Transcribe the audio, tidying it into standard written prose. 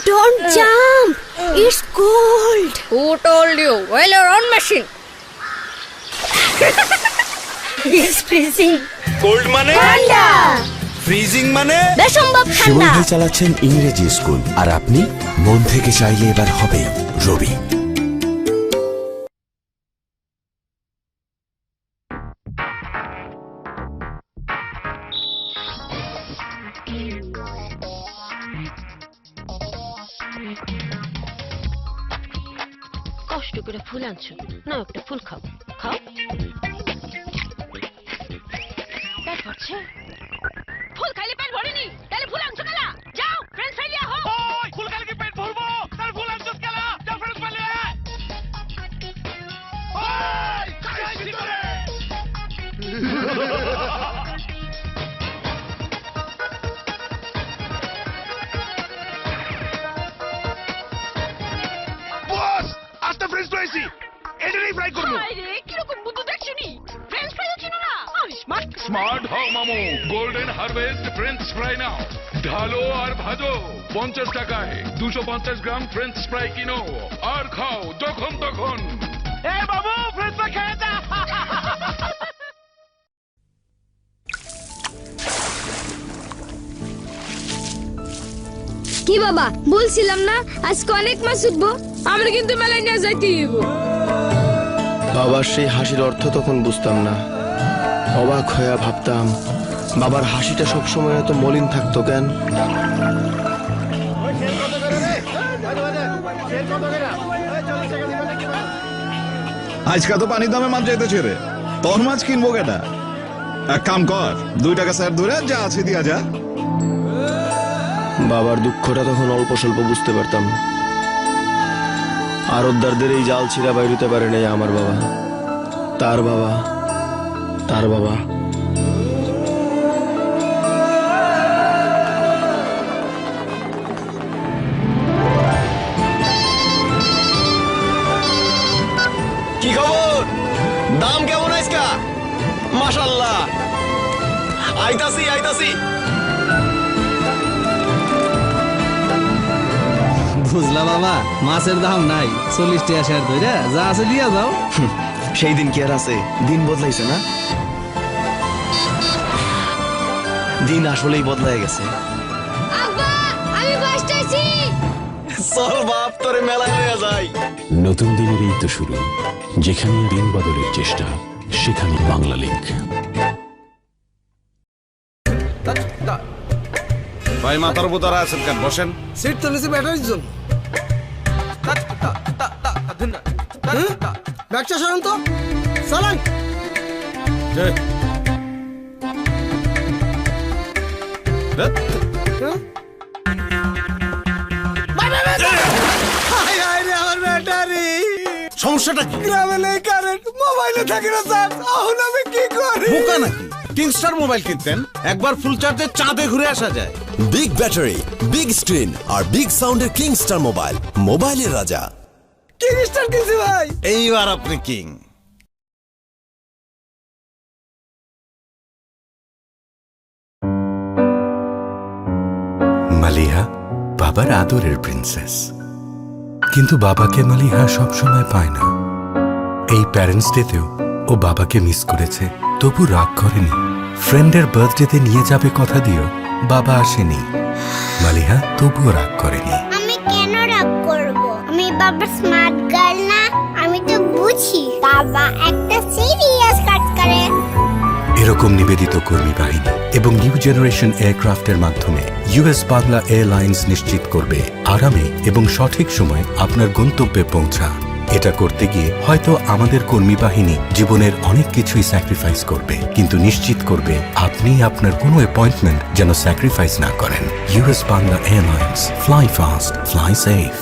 Don't jump. It's cold. Who told you? Well, your own machine. It's freezing. Cold মানে ঠান্ডা। Freezing মানে বেসম্ভব শিবন ঠান্ডা। ভাই চালাচ্ছেন ইংরেজি স্কুল, আর আপনি মন থেকে চাইলে এবার হবে রবি। কষ্ট করে ফুল আনছো না, একটা ফুল খাও খাও। পেট ভরছে? ফুল খাইলে পেট ভরেনি, তাহলে ফুল আনছো কেলা? যাও ফ্রেন্ডস ফ্রাই লিয়া হো। ওই ফুল খালি কি পেট ভরবো? তার ফুল আনছস কেলা? যা ফ্রেন্ডস ফ্রাই লিয়া আয়। ওই কাজ ভিতরে। বস, আস্তে ফ্রেন্ডস ফ্রাইছি। এটাই ফ্রাই করব। আরে কিরকম বুদ্ধু দেখছনি? ফ্রেন্ডস ফ্রাই চিনো না? আমি স্মার্ট। স্মার্ট হও মামু, গোল্ডেন হারভেস্ট ফ্রেঞ্চ ফ্রাই নাও, ঢালো আর ভাজো 50 টাকায় 250 গ্রাম ফ্রেঞ্চ ফ্রাই কিনো আর খাও যখন তখন। এ বাবু, ফ্রেন্ডস ফ্রাই খেয়ে যা। কি বাবা, বলছিলাম না আজকে অনেক মাছ উঠবো। আমরা কিন্তু মেলায় নিয়ে যাইতে হইব। বাবার সেই হাসির অর্থ তখন বুঝতাম না। অবাক হয়ে ভাবতাম, বাবার হাসিটা সবসময় এত মলিন থাকতো কেন? আজকা তো পানির দামে মাছ চাইতেছে রে, তোর মাছ কিনবো কেটা? এক কাম কর, 2 টাকা স্যার ধরে যা আছে দিয়া যা। বাবার দুঃখটা তখন অল্প স্বল্প বুঝতে পারতাম। আরবদারদের এই জাল ছিঁড়া বাইরতে পারে নাই আমার বাবা, তার বাবা, তার বাবা। কি খবর? দাম কেমন আজকা? মাশাআল্লাহ, আইতাছি আইতাছি। বুঝলা বাবা, মাছের দাম নাই, 40 টাকা শেয়ার ধরে যা আছে দিয়া যাও। সেই দিন কি আর আছে? দিন বদলাইছে না? দিন আসলেই বদলায় গেছে। আব্বা, আমি ফার্স্ট আইছি। চল বাপ, তোরে মেলায় লইয়া যাই। নতুন দিনের এই তো শুরু, যেখানে দিন বদলের চেষ্টা, সেখানে বাংলা লিংক। ভাই মাথার উপর দাঁড়া আছেন কেন? বসেন। সিট তো নিচে ব্যাটারির জন্য। ব্যাগটা সরান তো, চালান। সমস্যাটা কি? গ্রামে নেই কারেন্ট, মোবাইলে থাকে না চার্জ, এখন আমি কি করি? বোকা নাকি? কিংস্টার মোবাইল কিনতেন, একবার ফুল চার্জে চাঁদে ঘুরে আসা যায়। বিগ ব্যাটারি, বিগ স্ক্রিন আর বিগ সাউন্ডের কিংস্টার মোবাইল, মোবাইলের রাজা। কিংস্টার কিনছি ভাই। এইবার আপনি কিং। মালিহা বাবার আদরের প্রিন্সেস, কিন্তু বাবাকে মালিহা সবসময় পায় না। এই প্যারেন্টস ডেতেও ও বাবাকে মিস করেছে, তবু রাগ করেনি। ফ্রেন্ডের বার্থডেতে নিয়ে যাবে কথা দিও, বাবা আসেনি। মালিহা তবুও রাগ করেনি। আমি কেন রাগ করব? আমি বাবার স্মার্ট গার্ল না? আমি তো বুঝি বাবা একটা সিরিয়াস কাজ করে। এরকম নিবেদিত কর্মী বাহিনী এবং নিউ জেনারেশন এয়ারক্রাফটের মাধ্যমে ইউএস বাংলা এয়ারলাইন্স নিশ্চিত করবে আরামে এবং সঠিক সময় আপনার গন্তব্যে পৌঁছা। এটা করতে গিয়ে হয়তো আমাদের কর্মী বাহিনী জীবনের অনেক কিছুই স্যাক্রিফাইস করবে, কিন্তু নিশ্চিত করবে আপনি আপনার কোনো অ্যাপয়েন্টমেন্ট যেন স্যাক্রিফাইস না করেন। US Bangla airlines, fly fast, fly safe.